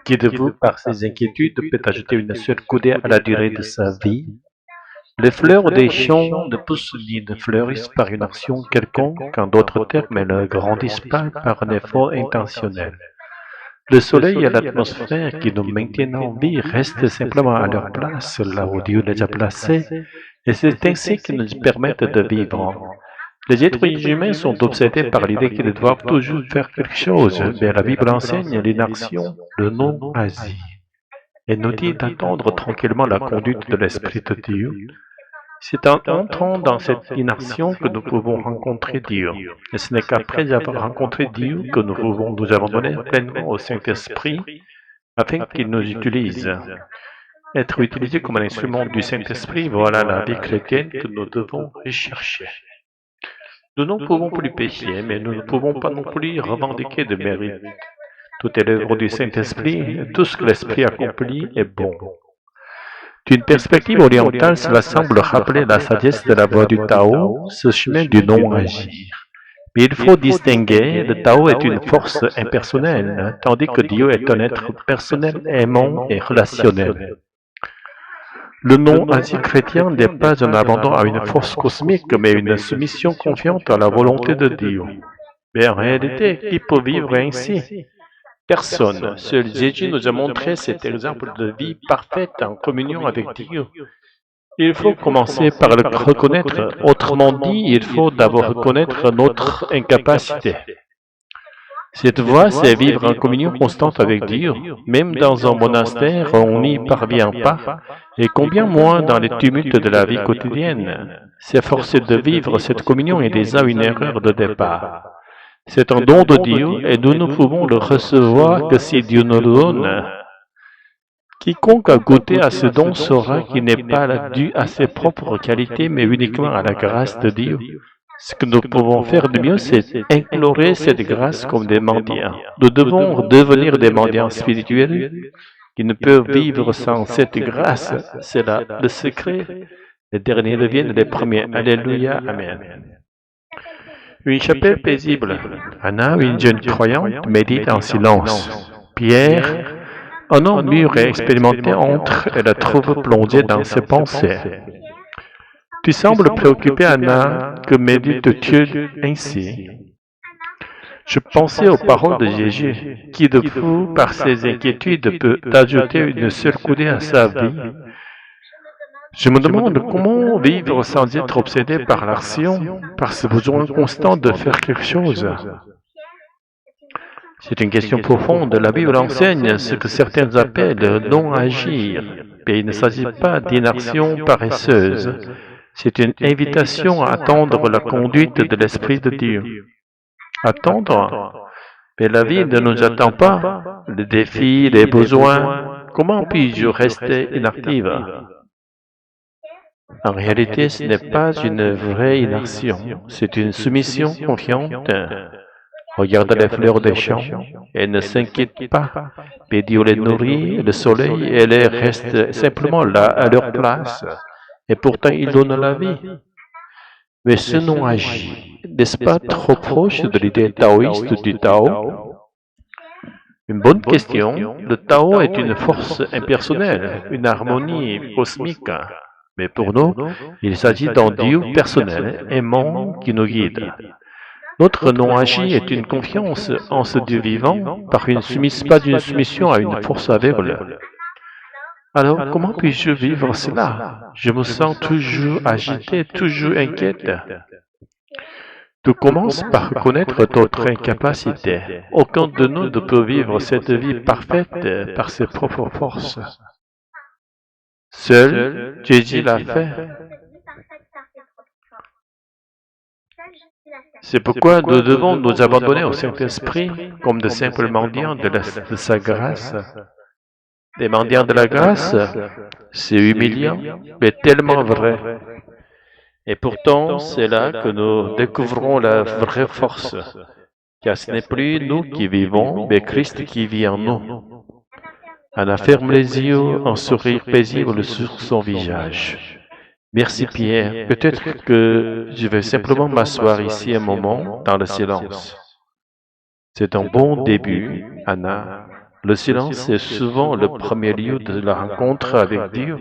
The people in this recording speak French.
Qui de vous, par ses inquiétudes, peut ajouter une seule coudée à la durée de sa vie? Les fleurs des champs ne poussent ni ne fleurissent par une action quelconque, en d'autres termes, elles ne grandissent pas par un effort intentionnel. Le soleil et l'atmosphère qui nous maintiennent en vie restent simplement à leur place, là où Dieu les a placés, et c'est ainsi qu'ils nous permettent de vivre. Les êtres humains sont obsédés par l'idée qu'ils doivent toujours faire quelque chose, mais la Bible enseigne l'inaction, le non-agir. Elle nous dit d'attendre tranquillement la conduite de l'Esprit de Dieu. C'est en entrant dans cette inaction que nous pouvons rencontrer Dieu. Et ce n'est qu'après avoir rencontré Dieu que nous pouvons nous abandonner pleinement au Saint-Esprit afin qu'il nous utilise. Être utilisé comme un instrument du Saint-Esprit, voilà la vie chrétienne que nous devons rechercher. Nous ne pouvons plus pécher, mais nous ne pouvons pas non plus revendiquer de mérite. Tout est l'œuvre du Saint-Esprit, tout ce que l'Esprit accomplit est bon. D'une perspective orientale, cela semble rappeler la sagesse de la voie du Tao, ce chemin du non-agir. Mais il faut distinguer, le Tao est une force impersonnelle, tandis que Dieu est un être personnel, aimant et relationnel. Le non-agir chrétien n'est pas un abandon à une force cosmique, mais une soumission confiante à la volonté de Dieu. Mais en réalité, qui peut vivre ainsi? Personne. Seul Jésus nous a montré cet exemple de vie parfaite en communion avec Dieu. Il faut commencer par le reconnaître. Autrement dit, il faut d'abord reconnaître notre incapacité. Cette voie, c'est vivre en communion constante avec Dieu. Même dans un monastère, on n'y parvient pas. Et combien moins dans les tumultes de la vie quotidienne. S'efforcer de vivre cette communion est déjà une erreur de départ. C'est un don de Dieu et nous ne pouvons le recevoir que si Dieu nous le donne. Quiconque a goûté à ce don saura qu'il n'est pas dû à ses propres qualités, mais uniquement à la grâce de Dieu. Ce que nous pouvons faire de mieux, c'est implorer cette grâce comme des mendiants. Nous devons devenir des mendiants spirituels qui ne peuvent vivre sans cette grâce. C'est là le secret. Les derniers deviennent les premiers. Alléluia. Amen. Une chapelle paisible. Anna, une jeune croyante, médite en silence. Pierre, un homme mûr et expérimenté, entre et la trouve plongée dans ses pensées. Tu sembles préoccupée, Anna, que médites-tu ainsi? Je pensais aux paroles de Jésus, qui de vous, par ses inquiétudes, peut ajouter une seule coudée à sa vie. Je me demande comment vivre sans être obsédé par l'action, par ce besoin constant de faire quelque chose. C'est une question profonde. La Bible enseigne ce que certains appellent non-agir, mais il ne s'agit pas d'inaction paresseuse. C'est une invitation à attendre la conduite de l'Esprit de Dieu. Attendre? Mais la vie ne nous attend pas. Les défis, les besoins, comment puis-je rester inactive? En réalité, ce n'est pas une vraie inaction, c'est une soumission confiante. Regarde les fleurs des champs, elles ne s'inquiètent pas, mais Dieu les nourrit, le soleil, et elles restent simplement là, à leur place. Et pourtant, il donne la vie. Mais ce non-agir, n'est-ce pas trop proche de l'idée taoïste du Tao? Une bonne question. Le Tao est une force impersonnelle, une harmonie cosmique. Mais pour nous, il s'agit d'un Dieu personnel, aimant, qui nous guide. Notre non-agir est une confiance en ce Dieu vivant, pas d'une soumission à une force aveugle. Alors, comment puis-je vivre cela? Je me sens toujours agité, toujours inquiète. Tu commences par reconnaître notre incapacité. Aucun de nous ne peut vivre cette vie parfaite par ses propres forces. Seul Jésus l'a fait. C'est pourquoi nous devons nous abandonner au Saint-Esprit comme de simples mendiants de sa grâce. Des mendiants de la grâce, c'est humiliant, mais tellement vrai. Et pourtant, c'est là que nous découvrons la vraie force, car ce n'est plus nous qui vivons, mais Christ qui vit en nous. Anna ferme les yeux, un sourire paisible sur son visage. Merci Pierre, peut-être que je vais simplement m'asseoir ici un moment dans le silence. C'est un bon début, Anna. Le silence est souvent le premier lieu de la rencontre avec Dieu.